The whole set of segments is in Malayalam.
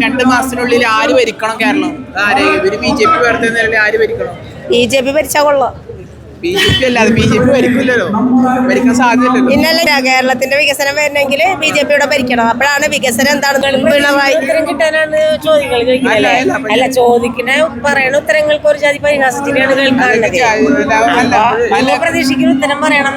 2 മാസത്തിനുള്ളിൽ ആര് ഭരിക്കണം കേരളം? ഒരു BJP വരുത്തുന്നതിൽ ആര് ഭരിക്കണം? BJP ഭരിച്ചാ കൊള്ളാം. BJP അല്ലാതെ BJP ഭരിക്കില്ലല്ലോ, ഭരിക്കാൻ സാധ്യതയില്ലല്ലോ. ഇന്നല്ല കേരളത്തിന്റെ വികസനം വരണമെങ്കിൽ BJPയുടെ ഭരിക്കണം. അപ്പോഴാണ് വികസനം എന്താണെന്ന് പിണറായി കിട്ടാനാണ് ചോദ്യങ്ങൾ ചോദിക്കുന്നത്. അല്ല ചോദിക്കുന്ന പറയണ ഉത്തരങ്ങൾക്ക് ഒരു ജാതി പരിഹാസത്തിനാണ് കേൾക്കാറുള്ളത്. പ്രതീക്ഷിക്കുന്ന ഉത്തരം പറയണം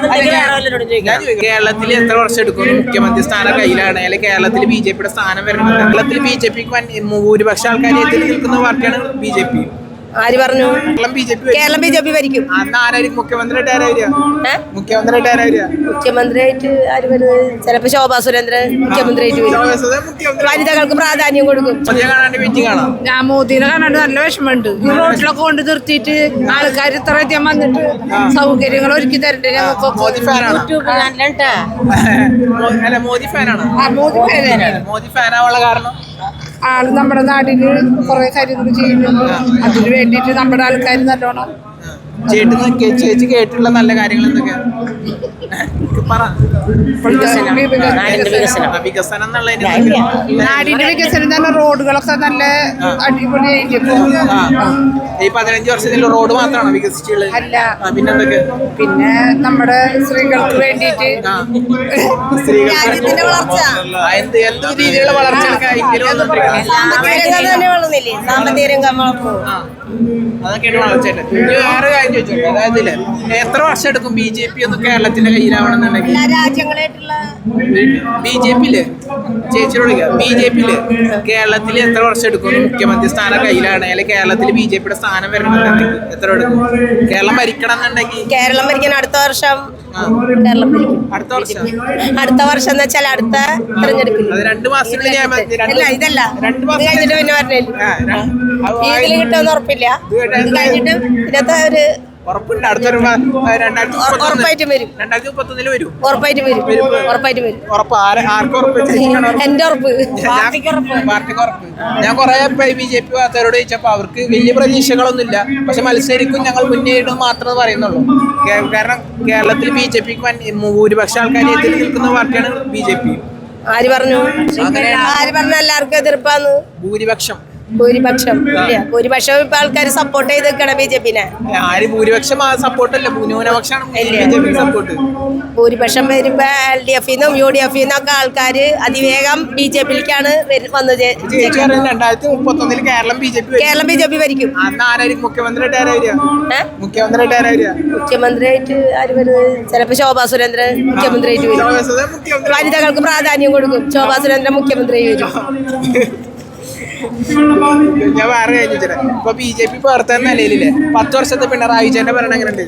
കേരളത്തിൽ എത്ര വർഷം എടുക്കും മുഖ്യമന്ത്രി സ്ഥാനം കയ്യിലാണ്? അല്ലെങ്കിൽ കേരളത്തിൽ BJPയുടെ സ്ഥാനം വരണം? കേരളത്തിൽ BJPക്ക് ഭൂരിപക്ഷം ആൾക്കാർ നിൽക്കുന്ന പാർട്ടിയാണ് BJP. ആര് പറഞ്ഞു? കേരളം BJP ഭരിക്കും. മുഖ്യമന്ത്രിയായിട്ട് ആര് വരുന്നത്? ചിലപ്പോ ശോഭാ സുരേന്ദ്രൻ മുഖ്യമന്ത്രിയായിട്ട് വരും. വനിതകൾക്ക് പ്രാധാന്യം കൊടുക്കും. ഞാൻ മോദിനെ കാണാണ്ട് നല്ല വിഷമമുണ്ട്. ഈ റോഡിലൊക്കെ കൊണ്ട് നിർത്തിയിട്ട് ആൾക്കാർ ഇത്രയധികം വന്നിട്ട് സൗകര്യങ്ങൾ ഒരുക്കി തരട്ടെ. ഞങ്ങൾക്ക് ആള് നമ്മുടെ നാടിന് കുറെ കാര്യങ്ങൾ ചെയ്യുന്നുണ്ട്. അതിന് വേണ്ടിയിട്ട് നമ്മുടെ ആൾക്കാർ നല്ലോണം ചേച്ചി കേട്ടുള്ള നല്ല കാര്യങ്ങൾ എന്തൊക്കെയാ? നാടിന്റെ വികസനം തന്നെ റോഡുകളൊക്കെ നല്ല അടിപൊളിയായിട്ട്. ഈ 15 വർഷത്തിൽ റോഡ് മാത്രമാണോ വികസിച്ചുള്ളത്? അല്ല, പിന്നെന്തൊക്കെ? പിന്നെ നമ്മുടെ സ്ത്രീകൾക്ക് വേണ്ടിയിട്ട് രാജ്യത്തിന്റെ വളർച്ച എന്ത് രീതിയിലുള്ള വളർച്ച സാമ്പത്തിക രംഗം അതൊക്കെയാണ് വളർച്ചയായിട്ട്. വേറെ കാര്യം ചോദിച്ചോട്ടെ, അതായത് എത്ര വർഷം എടുക്കും BJP ഒന്ന് കേരളത്തിന്റെ കയ്യിലാവണമെന്നുണ്ടെങ്കിൽ? രാജ്യങ്ങളായിട്ടുള്ള BJPയില് ചേച്ചിയോട് BJPയില് കേരളത്തിൽ എത്ര വർഷം എടുക്കും മുഖ്യമന്ത്രി സ്ഥാനം കയ്യിലാണ്? അല്ലെങ്കിൽ കേരളത്തിൽ BJPയുടെ സ്ഥാനം വരണമെന്നുണ്ടെങ്കിൽ എത്ര എടുക്കും? കേരളം ഭരിക്കണം എന്നുണ്ടെങ്കിൽ കേരളം ഭരിക്കാൻ അടുത്ത വർഷം കേരളം ഭരിക്കും. അടുത്ത വർഷം എന്ന് വെച്ചാൽ അടുത്ത തെരഞ്ഞെടുപ്പിൽ 2 മാസത്തിനുള്ളിൽ ഇതല്ല 2 മാസം കഴിഞ്ഞിട്ട് പിന്നെ പറഞ്ഞില്ല ഇതിൽ കിട്ടുമെന്ന് ഉറപ്പില്ല. ഇത് കഴിഞ്ഞിട്ട് ഇതിനകത്ത് ഒരു ഉറപ്പുണ്ട് അടുത്തൊരു ഉറപ്പായിട്ടും വരും. 2031 വരും. ഉറപ്പായിട്ടും വരും. ഉറപ്പായിട്ടും വരും. ഉറപ്പ് ആർക്കും ഉറപ്പ്? എന്റെ ഉറപ്പ്. പാർട്ടിക്ക് ഉറപ്പ്. ഞാൻ കുറെ BJP വാർത്തകരോട് ചോദിച്ചപ്പോ അവർക്ക് വലിയ പ്രതീക്ഷകളൊന്നുമില്ല. പക്ഷെ മത്സരിക്കും ഞങ്ങൾ മുന്നേറും മാത്രമേ പറയുന്നുള്ളൂ. കാരണം കേരളത്തിൽ BJPക്ക് ഭൂരിപക്ഷം ആൾക്കാർ എതിർ നിൽക്കുന്ന പാർട്ടിയാണ് BJP. ആര് പറഞ്ഞു? എല്ലാവർക്കും എതിർപ്പാന്ന്? ഭൂരിപക്ഷം ഇപ്പൊ ആൾക്കാർ സപ്പോർട്ട് ചെയ്ത് നിൽക്കണം BJPനെ. ആര് ഭൂരിപക്ഷം സപ്പോർട്ടല്ല, ന്യൂനപക്ഷമാണ് BJP സപ്പോർട്ട്. ഭൂരിപക്ഷം വരുമ്പോ LDF-ന്നും UDF-ന്നും ഒക്കെ ആൾക്കാര് അതിവേഗം BJPയിലേക്കാണ് വന്നത്. 2031 കേരളം BJP ഭരിക്കും. മുഖ്യമന്ത്രിയായിട്ട് ആര് വരുന്നത്? ചിലപ്പോ ശോഭാ സുരേന്ദ്രൻ മുഖ്യമന്ത്രിയായിട്ട് വരും. വനിതകൾക്ക് പ്രാധാന്യം കൊടുക്കും. ശോഭാ സുരേന്ദ്രൻ മുഖ്യമന്ത്രിയായി വരും. ഞാൻ വേറെ കഴിഞ്ഞിട്ട് ഇപ്പൊ BJP പ്രവർത്തന നിലയിലില്ലേ 10 വർഷത്തെ പിണറായി വിജയന്റെ ഭരണം എങ്ങനെയുണ്ട്?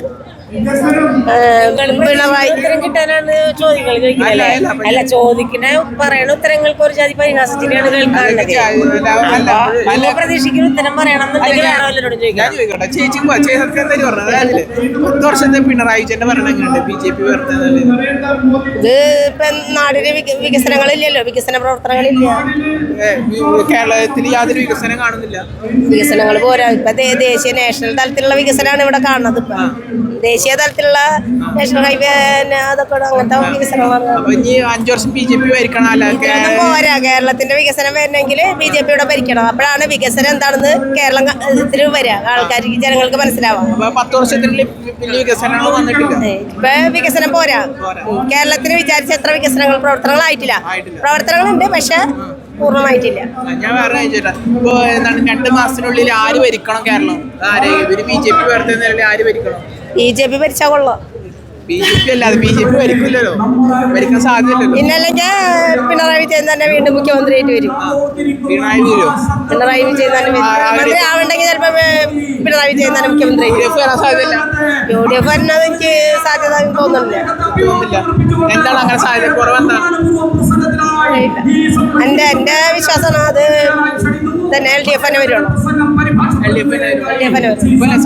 പിണറായി കിട്ടാനാണ് ചോദ്യങ്ങൾ ചോദിക്കുന്നത്. അല്ല ചോദിക്കുന്ന പറയണ ഉത്തരങ്ങൾക്ക് ഒരു ജാതി പരിഹാസത്തിനാണ് കേൾക്കാറുള്ളത്. പ്രതീക്ഷിക്കുന്ന ഉത്തരം പറയണം ചോദിക്കട്ടെ ചേച്ചി എന്തായാലും പറഞ്ഞത്? അതായത് 10 വർഷത്തെ പിണറായി വിജയന്റെ ഭരണം എങ്ങനെയുണ്ട് BJP പ്രവർത്തന നിലയിൽ? ഇത് ഇപ്പൊ നാടിന് വികസനങ്ങളില്ലല്ലോ, വികസന പ്രവർത്തനങ്ങളില്ല. കേരളത്തിൽ യാതൊരു വികസനം കാണുന്നില്ല. വികസനങ്ങൾ പോരാ. ഇപ്പൊ ദേശീയ നാഷണൽ തലത്തിലുള്ള വികസനമാണ് ഇവിടെ കാണുന്നത്. ഇപ്പൊ ദേശീയ തലത്തിലുള്ള നാഷണൽ ഹൈവേ അതൊക്കെ അങ്ങനത്തെ വികസനങ്ങളാണ്. 5 വർഷം BJP ഭരിക്കണം. പോരാ, കേരളത്തിന്റെ വികസനം വരണമെങ്കിൽ BJPയുടെ ഭരിക്കണം. അപ്പോഴാണ് വികസനം എന്താണെന്ന് കേരളത്തിൽ വരിക, ആൾക്കാർക്ക് ജനങ്ങൾക്ക് മനസ്സിലാവാം. 10 വർഷത്തിനുള്ളിൽ വലിയ വികസനങ്ങൾ വന്നിട്ടില്ല. ഇപ്പൊ വികസനം പോരാ. കേരളത്തിന് വിചാരിച്ച എത്ര വികസനങ്ങൾ പ്രവർത്തനങ്ങളായിട്ടില്ല. പ്രവർത്തനങ്ങളുണ്ട്, പക്ഷെ പൂർണ്ണമായിട്ടില്ല. ഞാൻ വേറെ ഇപ്പൊ 2 മാസത്തിനുള്ളിൽ ആര് ഭരിക്കണം കേരളം? ഒരു BJP വരുത്തുന്നതിൽ ആര് ഭരിക്കണം? BJP ഭരിച്ചാ കൊള്ളാം. BJP അല്ലാതെ BJP ഭരിക്കില്ലല്ലോ, ഭരിക്കാൻ സാധ്യതയില്ലല്ലോ. ഇന്നല്ലെങ്കിൽ പിണറായി വിജയൻ തന്നെ വീണ്ടും മുഖ്യമന്ത്രിയായിട്ട് വരും. പിണറായി വിജയൻ തന്നെ മുഖ്യമന്ത്രി ആവണ്ടെങ്കിൽ ചിലപ്പോ പിണറായി വിജയൻ തന്നെ മുഖ്യമന്ത്രി. UDF വരുന്നത് എനിക്ക് സാധ്യത തോന്നുന്നില്ല. എന്താണ് അങ്ങനെ സാധ്യത കുറവെന്താ? എന്റെ വിശ്വാസമാണ് അത് തന്നെ LDF തന്നെ വരുള്ളൂ.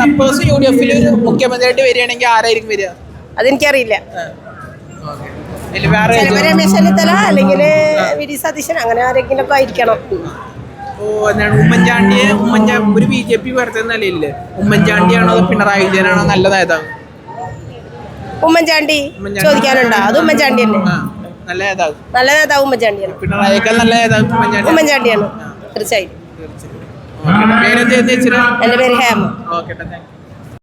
സപ്പോസ് UDF-ൽ ഒരു മുഖ്യമന്ത്രിയായിട്ട് വരികയാണെങ്കിൽ ആരായിരിക്കും വരിക? അതെനിക്കറിയില്ല. ചിലപ്പോ രമേശ് ചെന്നിത്തല അല്ലെങ്കിൽ VD സതീശൻ അങ്ങനെ ആരെങ്കിലും ഒക്കെ ആയിരിക്കണം. ഉമ്മൻചാണ്ടിയെ ഒരു BJP വരുത്തുന്ന നിലയില്ലേ, ഉമ്മൻചാണ്ടിയാണോ അതോ പിണറായി വിജയനാണോ നല്ല നേതാവ്? ഉമ്മൻചാണ്ടി ചോദിക്കാനുണ്ടോ? അത് ഉമ്മൻചാണ്ടി തന്നെ. നല്ല നേതാവ് ഉമ്മൻചാണ്ടിയാണ്. പിണറായിയേക്കാൾ നല്ല നേതാവ് ഉമ്മൻചാണ്ടിയാണ്. തീർച്ചയായും. പേരെന്താ ചേച്ചിയുടെ? എൻ്റെ പേര് ഹേമ. ഓക്കെ.